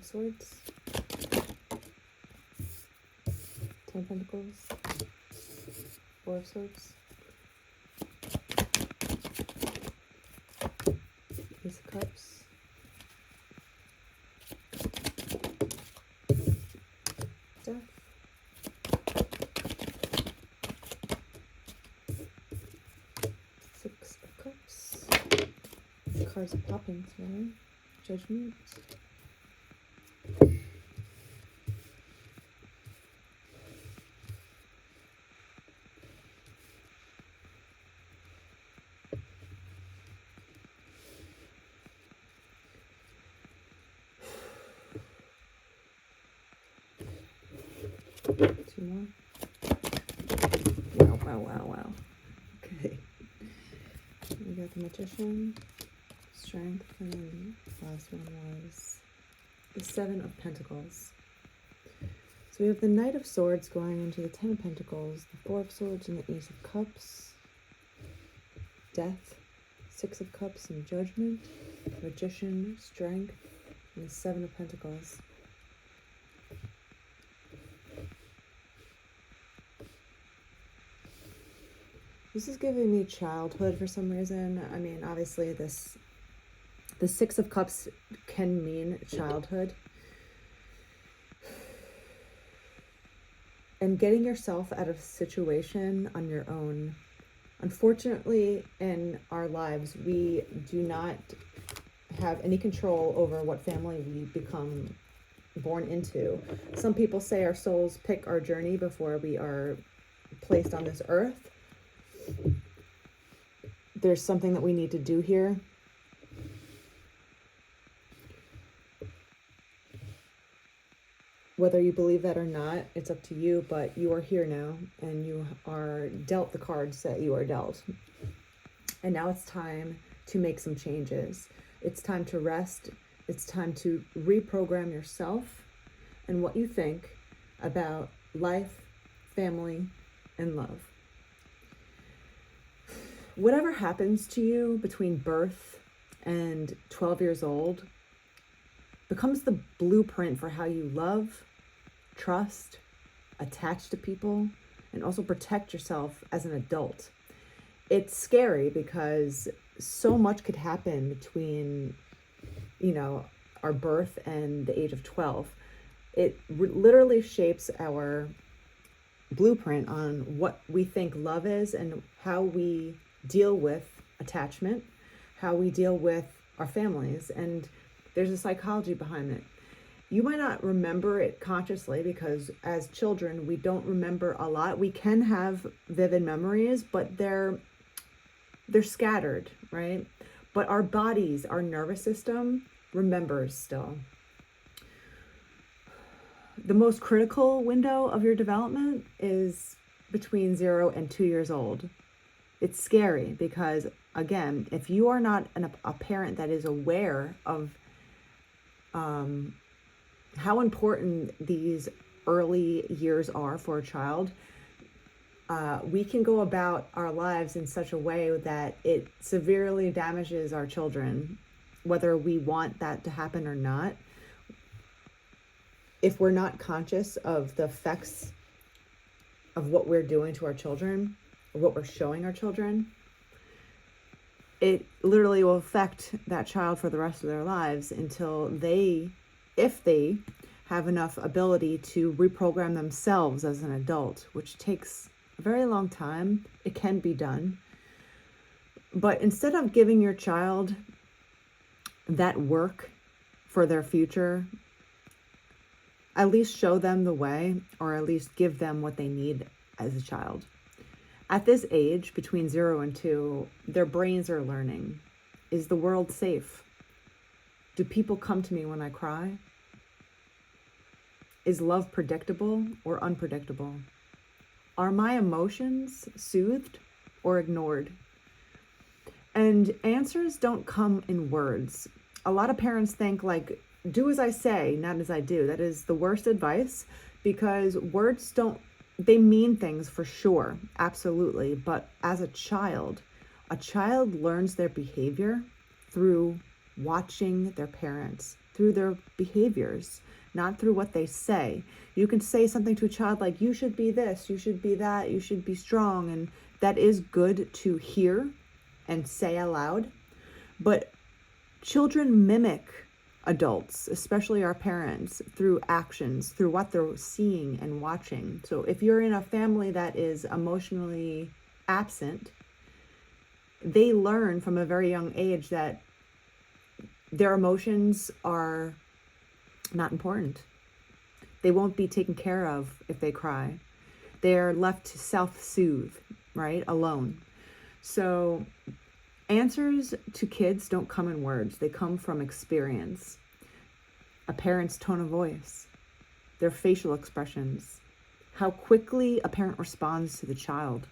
Swords, 10 of Pentacles, 4 of Swords, Ace of Cups, Death, Six of Cups. The cards are popping today. Judgment. 2 more. Wow. Okay. We got the Magician, Strength, and then the last one was the 7 of Pentacles. So we have the Knight of Swords going into the 10 of Pentacles, the 4 of Swords, and the Ace of Cups, Death, 6 of Cups, and Judgment, Magician, Strength, and the 7 of Pentacles. This is giving me childhood for some reason. I mean, obviously the 6 of Cups can mean childhood. And getting yourself out of a situation on your own. Unfortunately, in our lives, we do not have any control over what family we become born into. Some people say our souls pick our journey before we are placed on this earth. There's something that we need to do here. Whether you believe that or not, it's up to you, but you are here now and you are dealt the cards that you are dealt. And now it's time to make some changes. It's time to rest. It's time to reprogram yourself and what you think about life, family, and love. Whatever happens to you between birth and 12 years old becomes the blueprint for how you love, trust, attach to people, and also protect yourself as an adult. It's scary because so much could happen between, our birth and the age of 12. It literally shapes our blueprint on what we think love is and how we deal with attachment, how we deal with our families, and there's a psychology behind it. You might not remember it consciously because as children, we don't remember a lot. We can have vivid memories, but they're scattered, right? But our bodies, our nervous system remembers still. The most critical window of your development is between 0 and 2 years old. It's scary because, again, if you are not a parent that is aware of how important these early years are for a child, we can go about our lives in such a way that it severely damages our children, whether we want that to happen or not. If we're not conscious of the effects of what we're doing to our children, or what we're showing our children, it literally will affect that child for the rest of their lives until if they have enough ability to reprogram themselves as an adult, which takes a very long time. It can be done. But instead of giving your child that work for their future, at least show them the way, or at least give them what they need as a child. At this age, between 0 and 2, their brains are learning. Is the world safe? Do people come to me when I cry? Is love predictable or unpredictable? Are my emotions soothed or ignored? And answers don't come in words. A lot of parents think do as I say, not as I do. That is the worst advice because words they mean things for sure, absolutely. But as a child learns their behavior through watching their parents through their behaviors, not through what they say. You can say something to a child like, you should be this, you should be that, you should be strong. And that is good to hear and say aloud. But children mimic adults, especially our parents, through actions, through what they're seeing and watching. So if you're in a family that is emotionally absent, they learn from a very young age that their emotions are not important. They won't be taken care of if they cry. They're left to self-soothe, right? Alone. So answers to kids don't come in words. They come from experience. A parent's tone of voice, their facial expressions, how quickly a parent responds to the child,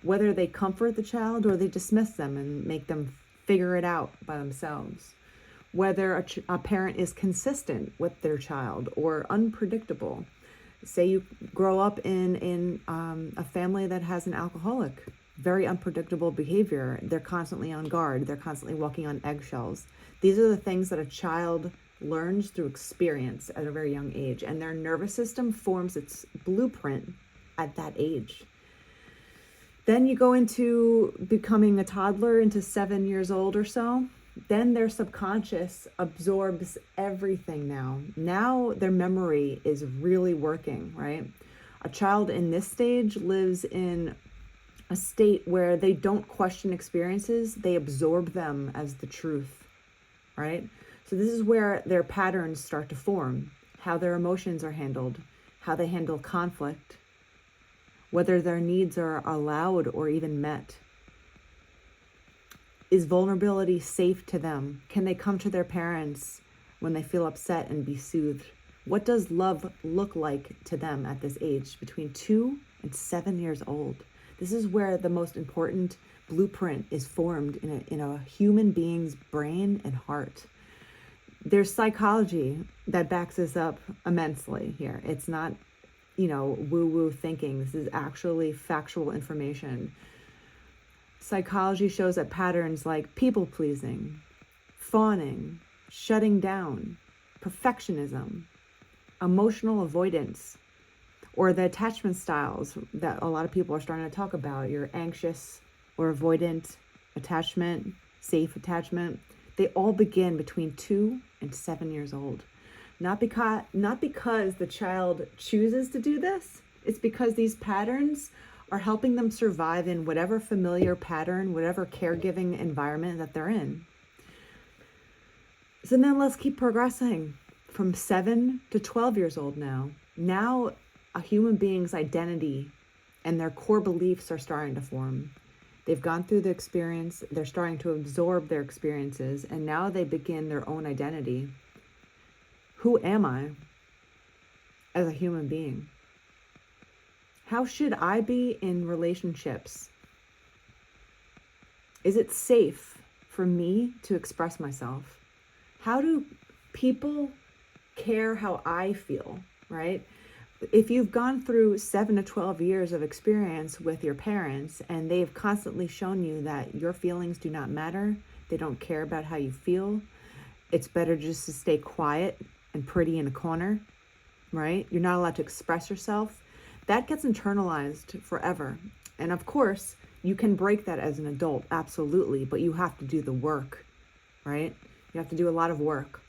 whether they comfort the child or they dismiss them and make them figure it out by themselves, whether a parent is consistent with their child or unpredictable. Say you grow up in a family that has an alcoholic, very unpredictable behavior. They're constantly on guard. They're constantly walking on eggshells. These are the things that a child learns through experience at a very young age, and their nervous system forms its blueprint at that age. Then you go into becoming a toddler, into 7 years old or so. Then their subconscious absorbs everything now. Now their memory is really working, right? A child in this stage lives in a state where they don't question experiences, they absorb them as the truth, right? So this is where their patterns start to form, how their emotions are handled, how they handle conflict, whether their needs are allowed or even met. Is vulnerability safe to them? Can they come to their parents when they feel upset and be soothed? What does love look like to them at this age, between 2 and 7 years old? This is where the most important blueprint is formed in a human being's brain and heart. There's psychology that backs this up immensely here. It's not, woo-woo thinking. This is actually factual information. Psychology shows that patterns like people-pleasing, fawning, shutting down, perfectionism, emotional avoidance, or the attachment styles that a lot of people are starting to talk about, your anxious or avoidant attachment, safe attachment, they all begin between 2 and 7 years old. Not because the child chooses to do this, it's because these patterns are helping them survive in whatever familiar pattern, whatever caregiving environment that they're in. So then let's keep progressing from 7 to 12 years old now. Now a human being's identity and their core beliefs are starting to form. They've gone through the experience, they're starting to absorb their experiences, and now they begin their own identity. Who am I as a human being? How should I be in relationships? Is it safe for me to express myself? How do people care how I feel, right? If you've gone through 7 to 12 years of experience with your parents and they've constantly shown you that your feelings do not matter, they don't care about how you feel, it's better just to stay quiet and pretty in a corner, right? You're not allowed to express yourself. That gets internalized forever. And of course, you can break that as an adult, absolutely, but you have to do the work, right? You have to do a lot of work.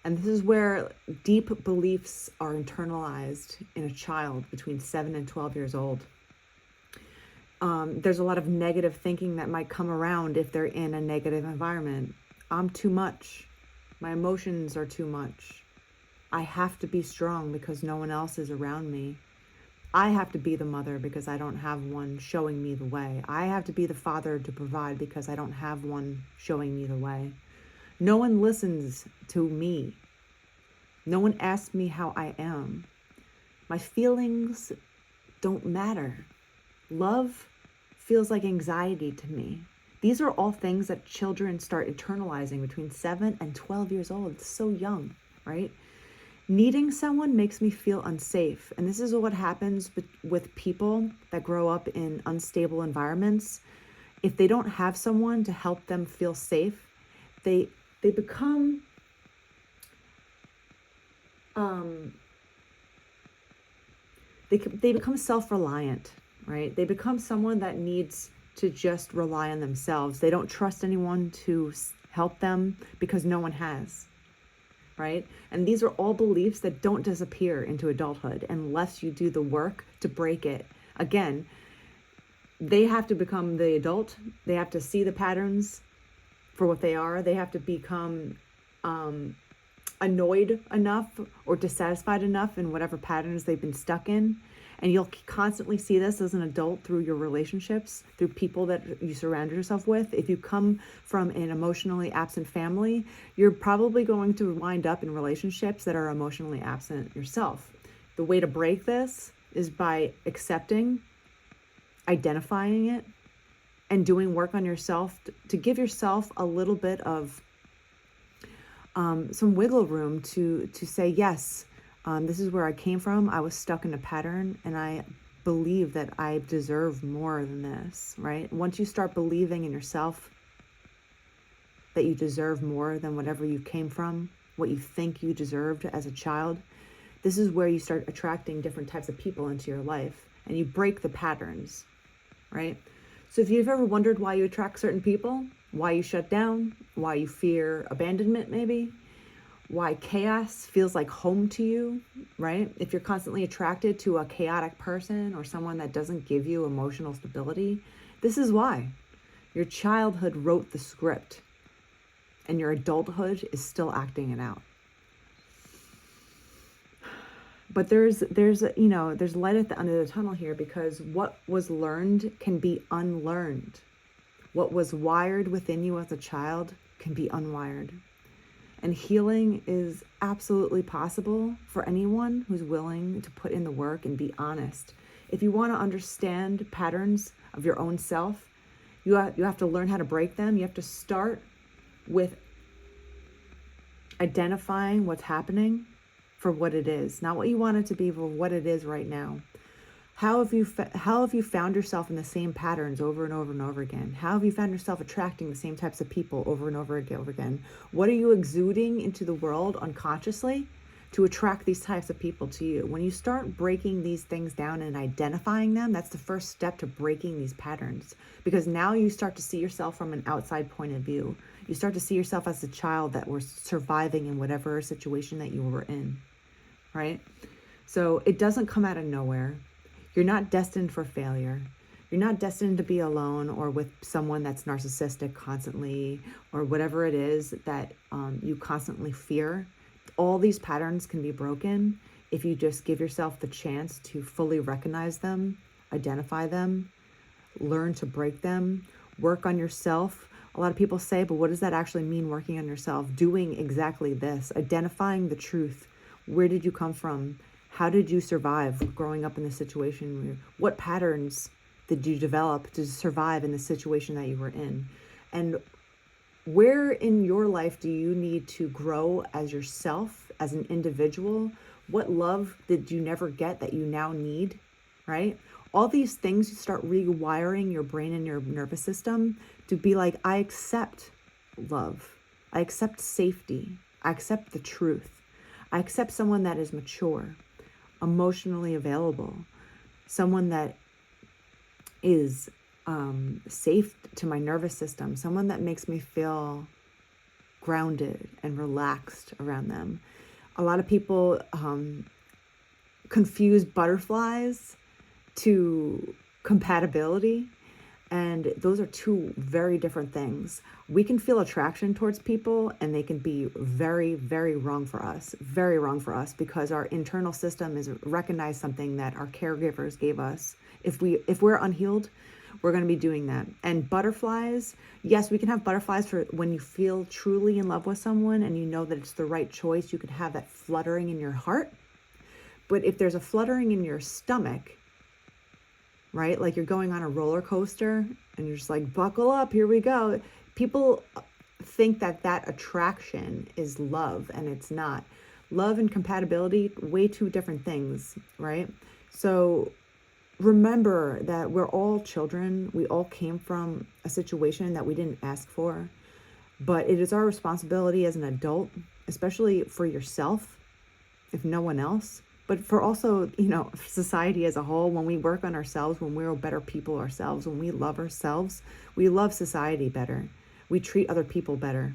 And this is where deep beliefs are internalized in a child between 7 and 12 years old. There's a lot of negative thinking that might come around if they're in a negative environment. I'm too much. My emotions are too much. I have to be strong because no one else is around me. I have to be the mother because I don't have one showing me the way. I have to be the father to provide because I don't have one showing me the way. No one listens to me. No one asks me how I am. My feelings don't matter. Love feels like anxiety to me. These are all things that children start internalizing between 7 and 12 years old. It's so young, right? Needing someone makes me feel unsafe. And this is what happens with people that grow up in unstable environments. If they don't have someone to help them feel safe, they they become they become self-reliant, right? They become someone that needs to just rely on themselves. They don't trust anyone to help them because no one has, right? And these are all beliefs that don't disappear into adulthood unless you do the work to break it. Again, they have to become the adult. They have to see the patterns for what they are. They have to become annoyed enough or dissatisfied enough in whatever patterns they've been stuck in. And you'll constantly see this as an adult through your relationships, through people that you surround yourself with. If you come from an emotionally absent family, you're probably going to wind up in relationships that are emotionally absent yourself. The way to break this is by accepting, identifying it, and doing work on yourself to give yourself a little bit of some wiggle room to say, yes, this is where I came from. I was stuck in a pattern and I believe that I deserve more than this, right? Once you start believing in yourself that you deserve more than whatever you came from, what you think you deserved as a child, this is where you start attracting different types of people into your life and you break the patterns, right? So if you've ever wondered why you attract certain people, why you shut down, why you fear abandonment maybe, why chaos feels like home to you, right? If you're constantly attracted to a chaotic person or someone that doesn't give you emotional stability, this is why. Your childhood wrote the script and your adulthood is still acting it out. But there's light at the end of the tunnel here, because what was learned can be unlearned. What was wired within you as a child can be unwired. And healing is absolutely possible for anyone who's willing to put in the work and be honest. If you want to understand patterns of your own self, you have to learn how to break them. You have to start with identifying what's happening for what it is, not what you want it to be, but what it is right now. How have you found yourself in the same patterns over and over and over again? How have you found yourself attracting the same types of people over and over again? What are you exuding into the world unconsciously to attract these types of people to you? When you start breaking these things down and identifying them, that's the first step to breaking these patterns, because now you start to see yourself from an outside point of view. You start to see yourself as a child that was surviving in whatever situation that you were in, right? So it doesn't come out of nowhere. You're not destined for failure. You're not destined to be alone or with someone that's narcissistic constantly, or whatever it is that you constantly fear. All these patterns can be broken if you just give yourself the chance to fully recognize them, identify them, learn to break them, work on yourself. A lot of people say, but what does that actually mean, working on yourself? Doing exactly this, identifying the truth. Where did you come from? How did you survive growing up in this situation? What patterns did you develop to survive in the situation that you were in? And where in your life do you need to grow as yourself, as an individual? What love did you never get that you now need, right? All these things, you start rewiring your brain and your nervous system to be like, I accept love. I accept safety. I accept the truth. I accept someone that is mature, emotionally available, someone that is safe to my nervous system, someone that makes me feel grounded and relaxed around them. A lot of people confuse butterflies to compatibility, and those are two very different things. We can feel attraction towards people and they can be very, very wrong for us, because our internal system is recognize something that our caregivers gave us. If we're unhealed, we're going to be doing that. And butterflies, yes, we can have butterflies for when you feel truly in love with someone and you know that it's the right choice. You could have that fluttering in your heart. But if there's a fluttering in your stomach, right? Like you're going on a roller coaster and you're just like, buckle up, here we go. People think that that attraction is love, and it's not. Love and compatibility, way two different things, right? So remember that we're all children. We all came from a situation that we didn't ask for. But it is our responsibility as an adult, especially for yourself, if no one else, but for also, society as a whole. When we work on ourselves, when we're better people ourselves, when we love ourselves, we love society better. We treat other people better.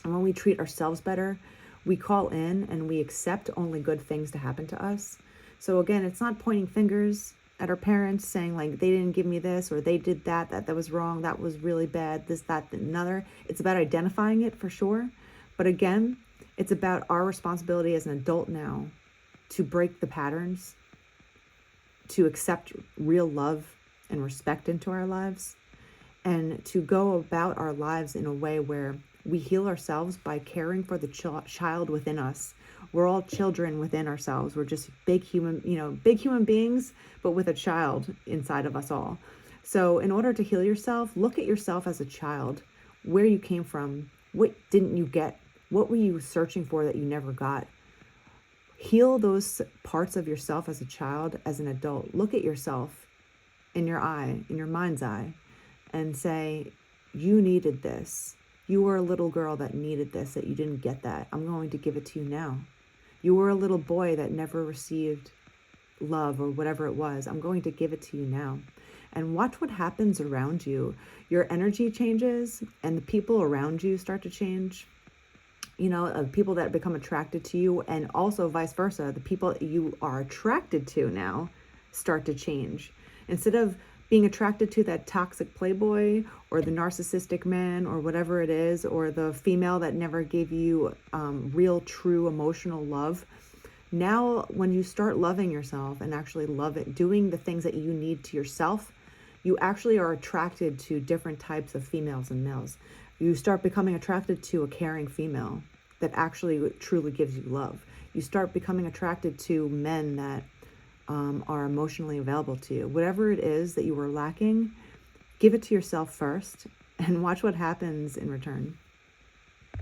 And when we treat ourselves better, we call in and we accept only good things to happen to us. So again, it's not pointing fingers at our parents saying like, they didn't give me this, or they did that was wrong, that was really bad, this, that, another. It's about identifying it for sure. But again, it's about our responsibility as an adult now to break the patterns, to accept real love and respect into our lives, and to go about our lives in a way where we heal ourselves by caring for the child within us. We're all children within ourselves. We're just big human beings, but with a child inside of us all. So in order to heal yourself, look at yourself as a child, where you came from, what didn't you get, what were you searching for that you never got? Heal those parts of yourself as a child, as an adult. Look at yourself in your eye, in your mind's eye, and say, you needed this. You were a little girl that needed this, that you didn't get that. I'm going to give it to you now. You were a little boy that never received love or whatever it was. I'm going to give it to you now. And watch what happens around you. Your energy changes and the people around you start to change. People that become attracted to you, and also vice versa. The people that you are attracted to now start to change. Instead of being attracted to that toxic playboy or the narcissistic man or whatever it is, or the female that never gave you real, true emotional love. Now, when you start loving yourself and actually love it, doing the things that you need to yourself, you actually are attracted to different types of females and males. You start becoming attracted to a caring female that actually truly gives you love. You start becoming attracted to men that are emotionally available to you. Whatever it is that you were lacking, give it to yourself first and watch what happens in return.